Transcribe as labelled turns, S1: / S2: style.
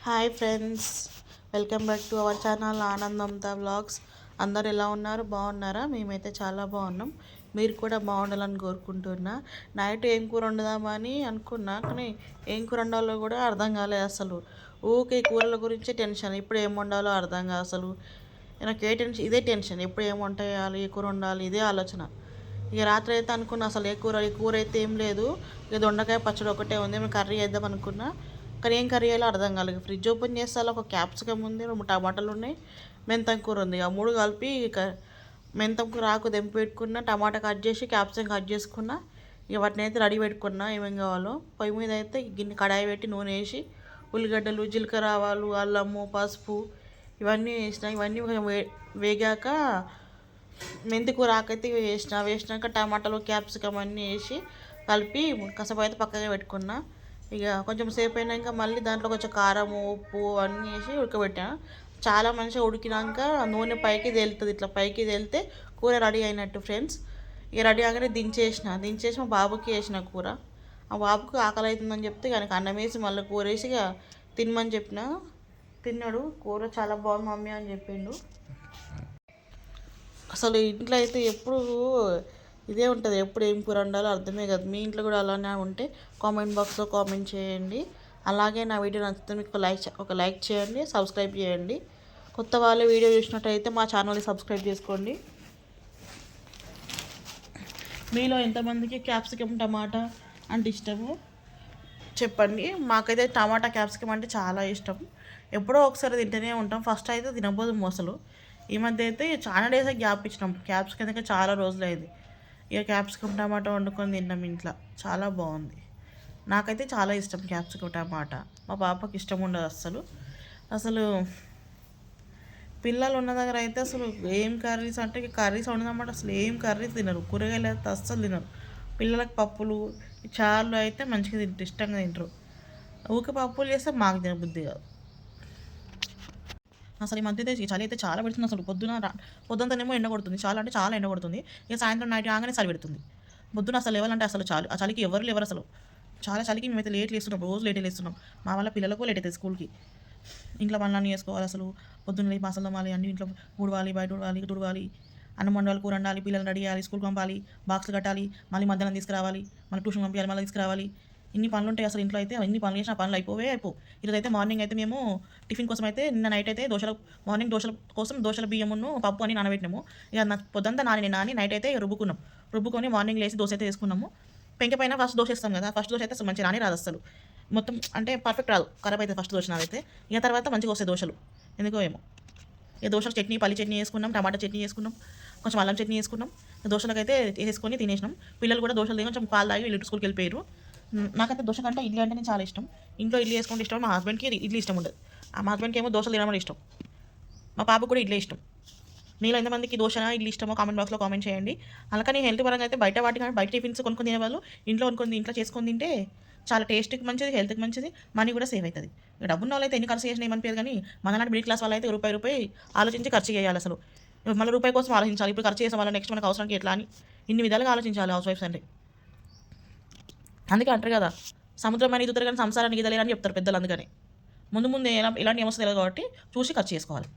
S1: Hi friends, welcome back to our channel ఆనందంతో vlogs. అందరు ఎలా ఉన్నారు? బాగున్నారా? మేమైతే చాలా బాగున్నాం. మీరు కూడా బాగుండాలని కోరుకుంటున్నా. నైట్ ఏం కూర వండుదామని అనుకున్నా, కానీ ఏం కూర వండాలో కూడా అర్థం కాలేదు అసలు. ఊకే కూరల గురించి టెన్షన్, ఇప్పుడు ఏం వండాలో అర్థం కాదు అసలు. నాకు ఇదే టెన్షన్, ఎప్పుడు ఏం వంట చేయాలి, ఏ కూర వండాలి, ఇదే ఆలోచన. ఇక రాత్రి అయితే అనుకున్నా అసలు ఈ కూర అయితే ఏం లేదు, ఇక దొండకాయ పచ్చడి ఒకటే ఉంది, మేము కర్రీ చేద్దాం అనుకున్నా. కానీ ఏం కర్రీ చేయాలో అర్థం కాలేదు. ఫ్రిడ్జ్ ఓపెన్ చేస్తే ఒక క్యాప్సికమ్ ఉంది, 2 టమాటాలు ఉన్నాయి, మెంతం కూర ఉంది. ఆ 3 కలిపి మెంతం కూర ఆకు తెంపి పెట్టుకున్నా, టమాటా కట్ చేసి క్యాప్సికమ్ కట్ చేసుకున్నా. ఇక వాటిని అయితే రెడీ పెట్టుకున్నా ఏమేం కావాలో. పొయ్యి మీద అయితే గిన్నె కడాయి పెట్టి నూనె వేసి ఉల్లిగడ్డలు, జీలకర్ర, ఆవాలు, అల్లము, పసుపు ఇవన్నీ వేసిన. ఇవన్నీ వేగాక మెంతి కూర ఆకైతే వేసినాక టమాటాలు, క్యాప్సికమ్ అన్నీ వేసి కలిపి కాసేపు అయితే పక్కగా పెట్టుకున్నా. ఇక కొంచెం సేపు అయినాక మళ్ళీ దాంట్లో కొంచెం కారం, ఉప్పు అన్నీ వేసి ఉడకబెట్టాను. చాలా మంచిగా ఉడికినాక నూనె పైకి తేలుతుంది, ఇట్లా పైకి తేలితే కూర రెడీ అయినట్టు ఫ్రెండ్స్. ఇక రెడీ కాగానే దించేసి మా బాబుకి వేసిన కూర. ఆ బాబుకి ఆకలి అవుతుందని చెప్తే కనుక అన్నం వేసి మళ్ళీ కూర వేసి ఇక తినమని చెప్పిన. తిన్నాడు. కూర చాలా బాగుంది మమ్మీ అని చెప్పిండు. అసలు ఇంట్లో అయితే ఎప్పుడు ఇదే ఉంటుంది, ఎప్పుడు ఏం కూర వండాలో అర్థమే కాదు. మీ ఇంట్లో కూడా అలానే ఉంటే కామెంట్ బాక్స్లో కామెంట్ చేయండి. అలాగే నా వీడియో నచ్చితే మీకు ఒక లైక్ చేయండి, సబ్స్క్రైబ్ చేయండి. కొత్త వాళ్ళు వీడియో చూసినట్టయితే మా ఛానల్ని సబ్స్క్రైబ్ చేసుకోండి. మీలో ఎంతమందికి క్యాప్సికమ్ టమాటా అంటే ఇష్టము చెప్పండి. మాకైతే టమాటా క్యాప్సికమ్ అంటే చాలా ఇష్టం. ఎప్పుడో ఒకసారి తింటూనే ఉంటాం. ఫస్ట్ అయితే తినబోదు అసలు. ఈ మధ్య అయితే చాలా డేస్ గ్యాప్ ఇచ్చినాం. క్యాప్సికమ్ అయితే చాలా రోజులైంది. ఇక క్యాప్సికమ్ టమాటా వండుకొని తిన్నాం ఇంట్లో. చాలా బాగుంది. నాకైతే చాలా ఇష్టం క్యాప్సికమ్ టమాటా. మా పాపకి ఇష్టం ఉండదు అసలు పిల్లలు ఉన్న దగ్గర అయితే అసలు ఏం కర్రీస్ అంటే కర్రీస్ వండుదామంటే అసలు ఏం కర్రీస్ తినరు. కూరగాయలు అయితే అస్సలు తినరు. పిల్లలకు పప్పులు, చారులు అయితే మంచిగా తింటారు, ఇష్టంగా తింటారు. ఊకే పప్పులు చేస్తే మాకు తినబుద్ధి కాదు. అసలు ఈ మధ్య అయితే చలి అయితే చాలా పెడుతుంది. అసలు పొద్దుంతనేమో ఎండ కొడుతుంది, చాలా అంటే చాలా ఎండ కొడుతుంది. ఇక సాయంత్రం నైట్ రాగానే చలి పెడుతుంది. పొద్దున అసలు లేవాలంటే అసలు ఆ చలికి ఎవరు లేవరు అసలు. చాలా చలికి మేమైతే లేట్ లేస్తున్నాం, రోజు లేట్ లేస్తున్నాం. మా వల్ల పిల్లలకు లేట్ అవుతుంది స్కూల్కి. ఇంట్లో పనులన్నీ చేసుకోవాలి. అసలు పొద్దున్న పాసలు తమ్మాలి, అన్ని ఇంట్లో ఊడవాలి, బయట ఊడవాలి, తుడవాలి, అన్నం వండాలి, కూర వండాలి, పిల్లల్ని రెడీ చేయాలి, స్కూల్కి పంపాలి, బాక్సులు కట్టాలి, మళ్ళీ మధ్యాహ్నం తీసుకురావాలి, మళ్ళీ ట్యూషన్ పంపించాలి, మళ్ళీ తీసుకురావాలి. ఇన్ని పనులు ఉంటాయి అసలు ఇంట్లో అయితే. ఇన్ని పనులు చేసిన పనులు అయిపో. ఈరోజు అయితే మార్నింగ్ అయితే మేము టిఫిన్ కోసం అయితే నిన్న నైట్ అయితే మార్నింగ్ దోశల కోసం దోశల బియ్యమును పప్పు అని నానబెట్టినాము. ఇక పొద్దుంతా నాని నైట్ అయితే రుబ్బుకొని మార్నింగ్ లేసి దోశ అయితే వేసుకున్నాము. పెంక పైన ఫస్ట్ దోశ వేస్తాం కదా, ఫస్ట్ దోశ అయితే అసలు మంచిగా రాదు అసలు. మొత్తం అంటే పర్ఫెక్ట్ రాదు, ఖరాబ్ అయితే ఫస్ట్ దోశ నాదైతే. ఇక తర్వాత మంచిగా వస్తాయి దోశలు, ఎందుకో ఏమో. ఇక దోశలు చట్నీ, పల్లి చట్నీ వేసుకున్నాం, టమాటా చట్నీ వేసుకున్నాం, కొంచెం అల్లం చట్నీ వేసుకున్నాం. దోశలకు అయితే వేసుకొని తినేసినాం. పిల్లలు కూడా దోశలు కొంచెం పాలు తాగి వీళ్ళు స్కూల్కి వెళ్ళిపోయారు. నాకైతే దోశ కంటే ఇడ్లీ అంటేనే చాలా ఇష్టం. ఇంట్లో ఇడ్లీ వేసుకుంటే ఇష్టం. మా హస్బెండ్కి ఇడ్లీ ఇష్టం ఉండదు. మా హస్బెండ్కి ఏమో దోశలు తినడం ఇష్టం. మా పాపకు కూడా ఇడ్లీ ఇష్టం. మీలో ఎంతమందికి దోశ ఇడ్లీ ఇష్టమో కామెంట్ బాక్స్లో కామెంట్ చేయండి. అలాగే హెల్త్ పరంగా అయితే బయట టిఫిన్స్ కొనుక్కొని తినేవాళ్ళు ఇంట్లో చేసుకొని తింటే చాలా టేస్ట్కి మంచిది, హెల్త్కి మంచిది, మనీ కూడా సేవ్ అవుతుంది. డబ్బున్న వాళ్ళు అయితే ఎన్ని ఖర్చు చేసినా ఏమనిపించదు. కానీ మనలాంటి మిడిల్ క్లాస్ వాళ్ళు అయితే రూపాయి ఆలోచించి ఖర్చు చేయాలి అసలు. మళ్ళీ రూపాయి కోసం ఆలోచించాలి. ఇప్పుడు ఖర్చు చేసే వాళ్ళ నెక్స్ట్ మనకు అవసరానికి ఎట్లా అని ఇన్ని విధాలుగా ఆలోచించాలి హౌస్ వైఫ్స్ అంటే. అందుకే అంటారు కదా, సముద్రమైన ఈదుతారు కానీ సంసారాన్ని ఈదలేరని చెప్తారు పెద్దలు. అందుకని ముందు ఇలాంటి వ్యవస్థ తెలియదు కాబట్టి చూసి ఖర్చు చేసుకోవాలి.